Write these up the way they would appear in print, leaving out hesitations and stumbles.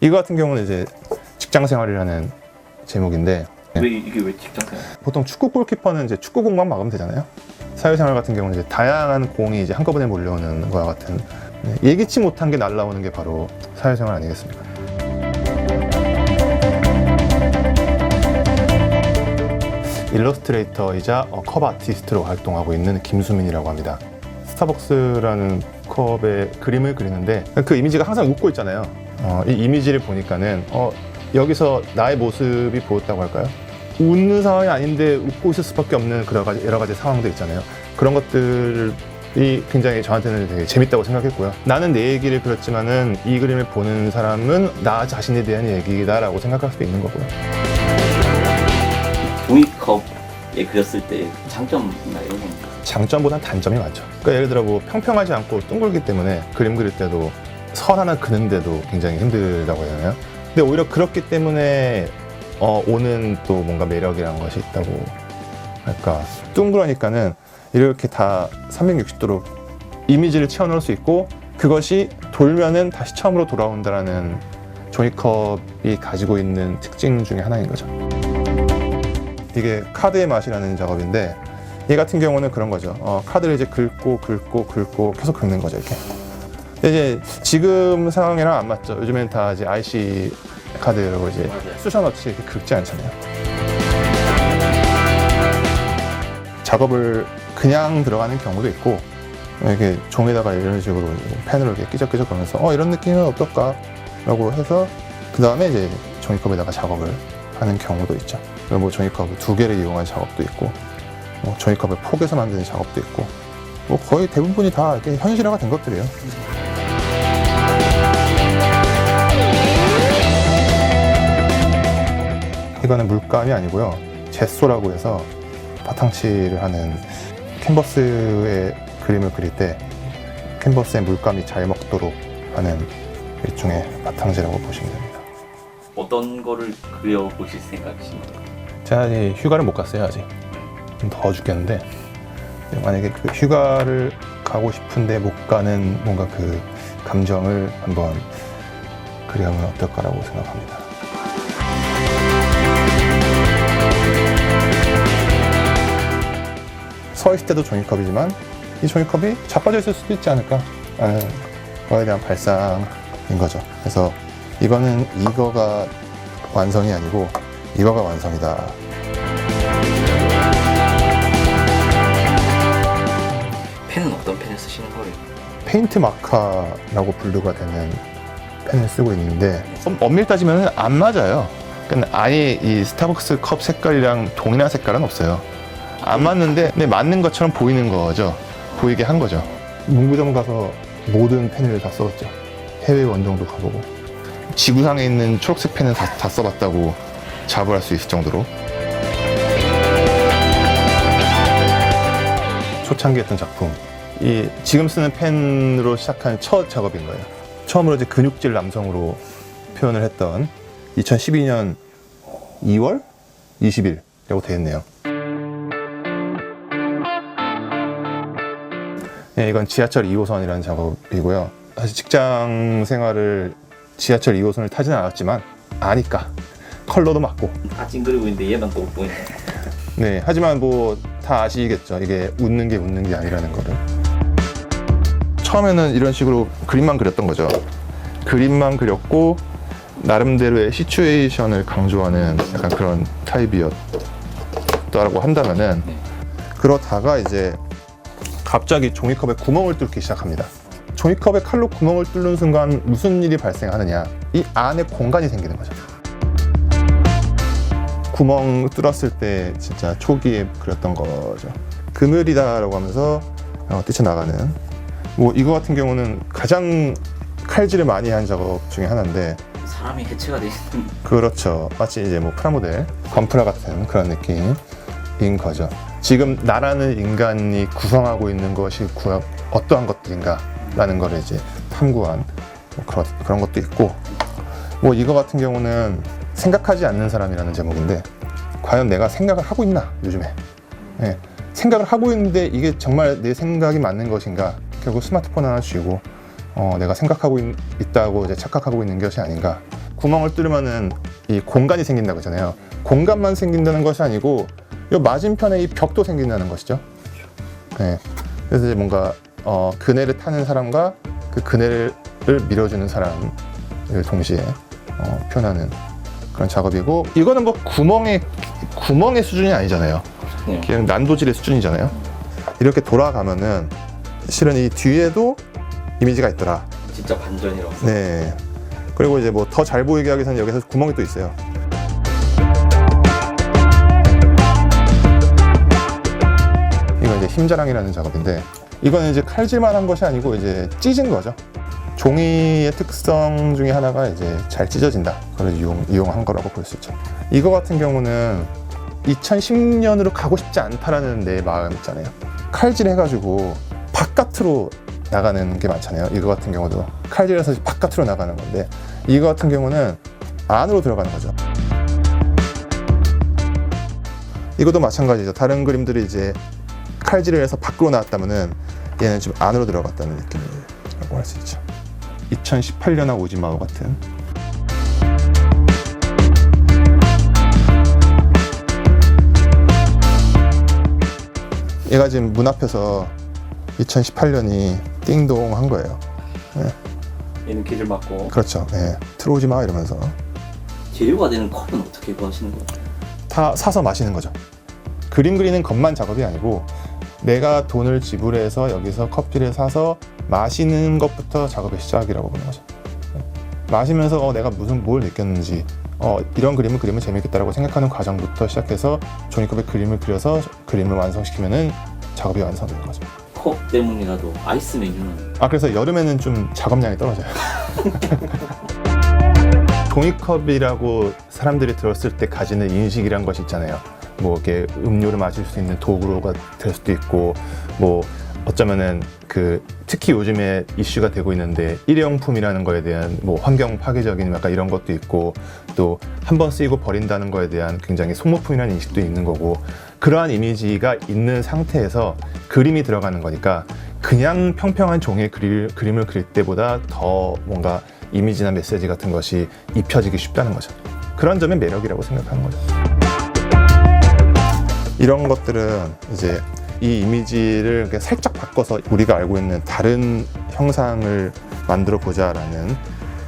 이거 같은 경우는 이제 직장 생활이라는 제목인데 이게 왜 직장 생활? 보통 축구 골키퍼는 이제 축구 공만 막으면 되잖아요. 사회생활 같은 경우는 이제 다양한 공이 이제 한꺼번에 몰려오는 거와 같은 예기치 못한 게 날라오는 게 바로 사회생활 아니겠습니까? 일러스트레이터이자 컵 아티스트로 활동하고 있는 김수민이라고 합니다. 스타벅스라는 컵에 그림을 그리는데 그 이미지가 항상 웃고 있잖아요. 이 이미지를 보니까는 여기서 나의 모습이 보였다고 할까요? 웃는 상황이 아닌데 웃고 있을 수밖에 없는 여러 가지 상황들 있잖아요. 그런 것들이 굉장히 저한테는 되게 재밌다고 생각했고요. 나는 내 얘기를 그렸지만은 이 그림을 보는 사람은 나 자신에 대한 얘기다라고 생각할 수도 있는 거고요. 종이컵에 그렸을 때 장점이나 이런 건 장점보다는 단점이 많죠. 그러니까 예를 들어 뭐 평평하지 않고 둥글기 때문에 그림 그릴 때도 선 하나 그는데도 굉장히 힘들다고 해야 하나요? 근데 오히려 그렇기 때문에 오는 또 뭔가 매력이라는 것이 있다고 할까. 둥그러니까는 이렇게 다 360도로 이미지를 채워넣을 수 있고 그것이 돌면은 다시 처음으로 돌아온다라는 종이컵이 가지고 있는 특징 중에 하나인 거죠. 이게 카드의 맛이라는 작업인데 얘 같은 경우는 그런 거죠. 카드를 이제 긁고 계속 긁는 거죠, 이렇게. 근데 이제 지금 상황이랑 안 맞죠. 요즘엔 다 이제 IC 카드라고 이제 쑤셔넣지 이렇게 긁지 않잖아요. 작업을 그냥 들어가는 경우도 있고 이렇게 종에다가 이런 식으로 펜으로 이렇게 끼적끼적 거면서 이런 느낌은 어떨까? 라고 해서 그 다음에 이제 종이컵에다가 작업을 하는 경우도 있죠. 뭐 종이컵을 2개를 이용한 작업도 있고 종이컵을 포개서 만드는 작업도 있고 뭐 거의 대부분이 다 이렇게 현실화가 된 것들이에요. 이거는 물감이 아니고요. 제소라고 해서 바탕칠을 하는 캔버스에 그림을 그릴 때 캔버스에 물감이 잘 먹도록 하는 일종의 바탕질이라고 보시면 됩니다. 어떤 거를 그려보실 생각이신가요? 제가 아직 휴가를 못 갔어요. 아직 좀 더워 죽겠는데 만약에 그 휴가를 가고 싶은데 못 가는 뭔가 그 감정을 한번 그려보면 어떨까라고 생각합니다. 서 있을 때도 종이컵이지만 이 종이컵이 자빠져 있을 수도 있지 않을까 하는 거에 대한 발상인 거죠. 그래서 이거는 이거가 완성이 아니고 이거가 완성이다. 펜은 어떤 펜을 쓰시는 거예요? 페인트 마카라고 분류가 되는 펜을 쓰고 있는데 엄밀히 따지면 안 맞아요. 그러니까 아예 이 스타벅스 컵 색깔이랑 동일한 색깔은 없어요. 안 맞는데 근데 맞는 것처럼 보이는 거죠. 보이게 한 거죠. 문구점 가서 모든 펜을 다 써봤죠. 해외 원정도 가보고 지구상에 있는 초록색 펜은 다 써봤다고 자부할 수 있을 정도로 초창기 했던 작품. 이 지금 쓰는 펜으로 시작한 첫 작업인 거예요. 처음으로 이제 근육질 남성으로 표현을 했던 2012년 2월 20일이라고 되어 있네요. 네, 이건 지하철 2호선이라는 작업이고요. 사실 직장 생활을 지하철 2호선을 타지는 않았지만 아니까 컬러도 맞고 다 찡그리고 있는데 얘만 또 보이네. 네, 하지만 뭐 다 아시겠죠. 이게 웃는 게 아니라는 거를. 처음에는 이런 식으로 그림만 그렸던 거죠. 그림만 그렸고 나름대로의 시츄에이션을 강조하는 약간 그런 타입이었다고 한다면은 그러다가 이제 갑자기 종이컵에 구멍을 뚫기 시작합니다. 종이컵에 칼로 구멍을 뚫는 순간 무슨 일이 발생하느냐, 이 안에 공간이 생기는 거죠. 구멍 뚫었을 때 진짜 초기에 그렸던 거죠. 그늘이다라고 하면서 뛰쳐나가는 뭐 이거 같은 경우는 가장 칼질을 많이 한 작업 중에 하나인데 사람이 해체가 돼 있는. 그렇죠. 마치 이제 뭐 프라모델, 건프라 같은 그런 느낌인 거죠. 지금 나라는 인간이 구성하고 있는 것이 어떠한 것들인가 라는 걸 이제 탐구한 뭐 그런 것도 있고 뭐 이거 같은 경우는 생각하지 않는 사람이라는 제목인데 과연 내가 생각을 하고 있나 요즘에 네. 생각을 하고 있는데 이게 정말 내 생각이 맞는 것인가 결국 스마트폰 하나 쥐고 내가 생각하고 있다고 이제 착각하고 있는 것이 아닌가 구멍을 뚫으면은 이 공간이 생긴다고 하잖아요. 공간만 생긴다는 것이 아니고 이 맞은편에 이 벽도 생긴다는 것이죠. 네. 그래서 이제 뭔가 그네를 타는 사람과 그 그네를 밀어주는 사람을 동시에 표현하는 그런 작업이고, 이거는 뭐 구멍의 수준이 아니잖아요. 그냥 난도질의 수준이잖아요. 이렇게 돌아가면은 실은 이 뒤에도 이미지가 있더라. 진짜 반전이라고. 네. 그리고 이제 뭐 더 잘 보이게 하기 위해서는 여기서 구멍이 또 있어요. 이건 이제 힘자랑이라는 작업인데, 이거는 이제 칼질만 한 것이 아니고 이제 찢은 거죠. 종이의 특성 중에 하나가 이제 잘 찢어진다. 그걸 이용한 거라고 볼 수 있죠. 이거 같은 경우는 2010년으로 가고 싶지 않다라는 내 마음 있잖아요. 칼질해가지고 바깥으로 나가는 게 많잖아요. 이거 같은 경우도 칼질해서 바깥으로 나가는 건데, 이거 같은 경우는 안으로 들어가는 거죠. 이것도 마찬가지죠. 다른 그림들이 이제 칼질을 해서 밖으로 나왔다면은 얘는 지금 안으로 들어갔다는 느낌이라고 할 수 있죠. 2018년하고 오지마오 같은. 얘가 지금 문 앞에서 2018년이 띵동 한 거예요. 네. 얘는 길을 막고. 그렇죠. 네. 들어오지 마 이러면서. 재료가 되는 컵은 어떻게 구하시는 거예요? 다 사서 마시는 거죠. 그림 그리는 것만 작업이 아니고 내가 돈을 지불해서 여기서 커피를 사서 마시는 것부터 작업의 시작이라고 보는 거죠. 마시면서 내가 뭘 느꼈는지, 이런 그림을 그리면 재밌겠다라고 생각하는 과정부터 시작해서 종이컵에 그림을 그려서 그림을 완성시키면은 작업이 완성되는 거죠. 컵 때문이라도 아이스 메뉴는. 그래서 여름에는 좀 작업량이 떨어져요. 종이컵이라고 사람들이 들었을 때 가지는 인식이란 것이 있잖아요. 뭐 이렇게 음료를 마실 수 있는 도구로가 될 수도 있고, 뭐 어쩌면은 특히 요즘에 이슈가 되고 있는데 일회용품이라는 거에 대한 뭐 환경 파괴적인 약간 이런 것도 있고, 또 한 번 쓰이고 버린다는 거에 대한 굉장히 소모품이라는 인식도 있는 거고, 그러한 이미지가 있는 상태에서 그림이 들어가는 거니까 그냥 평평한 종이에 그림을 그릴 때보다 더 뭔가 이미지나 메시지 같은 것이 입혀지기 쉽다는 거죠. 그런 점이 매력이라고 생각하는 거죠. 이런 것들은 이제 이 이미지를 살짝 바꿔서 우리가 알고 있는 다른 형상을 만들어 보자라는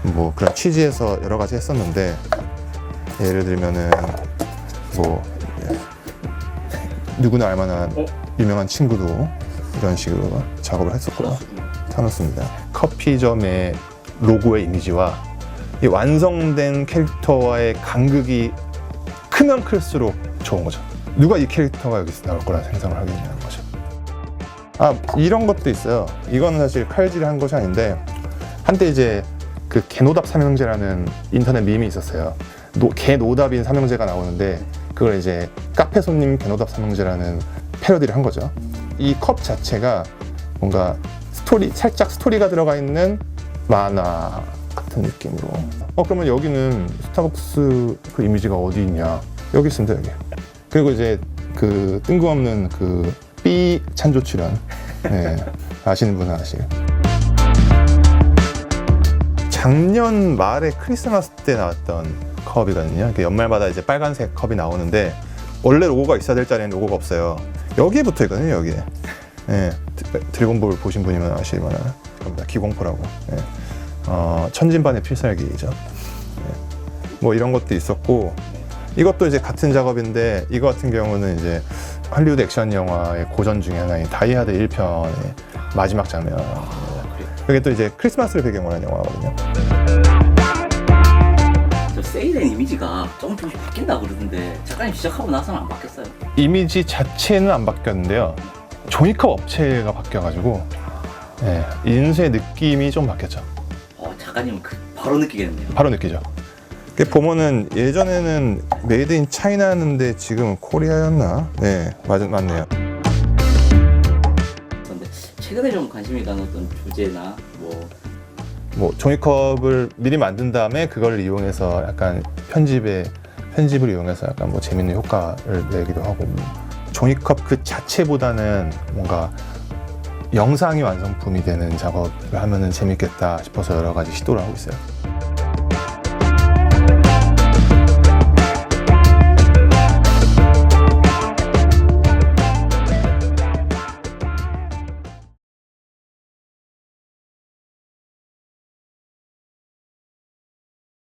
뭐 그런 취지에서 여러 가지 했었는데, 예를 들면은 뭐 누구나 알만한 유명한 친구도 이런 식으로 작업을 했었고요. 타노스입니다. 커피점의 로고의 이미지와 이 완성된 캐릭터와의 간극이 크면 클수록 좋은 거죠. 누가 이 캐릭터가 여기서 나올 거라 생각을 하게 되는 거죠. 이런 것도 있어요. 이거는 사실 칼질을 한 것이 아닌데, 한때 이제 그 개노답 삼형제라는 인터넷 밈이 있었어요. 개노답인 삼형제가 나오는데, 그걸 이제 카페 손님 개노답 삼형제라는 패러디를 한 거죠. 이 컵 자체가 뭔가 살짝 스토리가 들어가 있는 만화 같은 느낌으로. 그러면 여기는 스타벅스 그 이미지가 어디 있냐? 여기 있습니다, 여기. 그리고 이제 그 뜬금없는 그 삐 찬조 출연. 네, 아시는 분은 아시고. 작년 말에 크리스마스 때 나왔던 컵이거든요. 연말마다 이제 빨간색 컵이 나오는데, 원래 로고가 있어야 될 자리에는 로고가 없어요. 여기에 붙어 있거든요, 여기에. 네, 드래곤볼 보신 분이면 아실 만한 겁니다. 기공포라고. 네. 천진반의 필살기죠. 네. 뭐 이런 것도 있었고, 이것도 이제 같은 작업인데, 이거 같은 경우는 이제 할리우드 액션 영화의 고전 중에 하나인 다이하드 1편의 마지막 장면. 이게 또 이제 크리스마스를 배경으로 한 영화거든요. 저 세일의 이미지가 조금씩 바뀐다 그러던데, 작가님 시작하고 나서는 안 바뀌었어요? 이미지 자체는 안 바뀌었는데요. 종이컵 업체가 바뀌어가지고, 네, 인쇄 느낌이 좀 바뀌었죠. 작가님은 바로 느끼겠네요. 바로 느끼죠. 보면은 예전에는 메이드 인 차이나였는데 지금 코리아였나? 네, 맞네요. 그런데 최근에 좀 관심이 가는 어떤 주제나 뭐 종이컵을 미리 만든 다음에 그걸 이용해서 약간 편집을 이용해서 약간 뭐 재밌는 효과를 내기도 하고, 종이컵 그 자체보다는 뭔가 영상이 완성품이 되는 작업을 하면은 재밌겠다 싶어서 여러 가지 시도를 하고 있어요.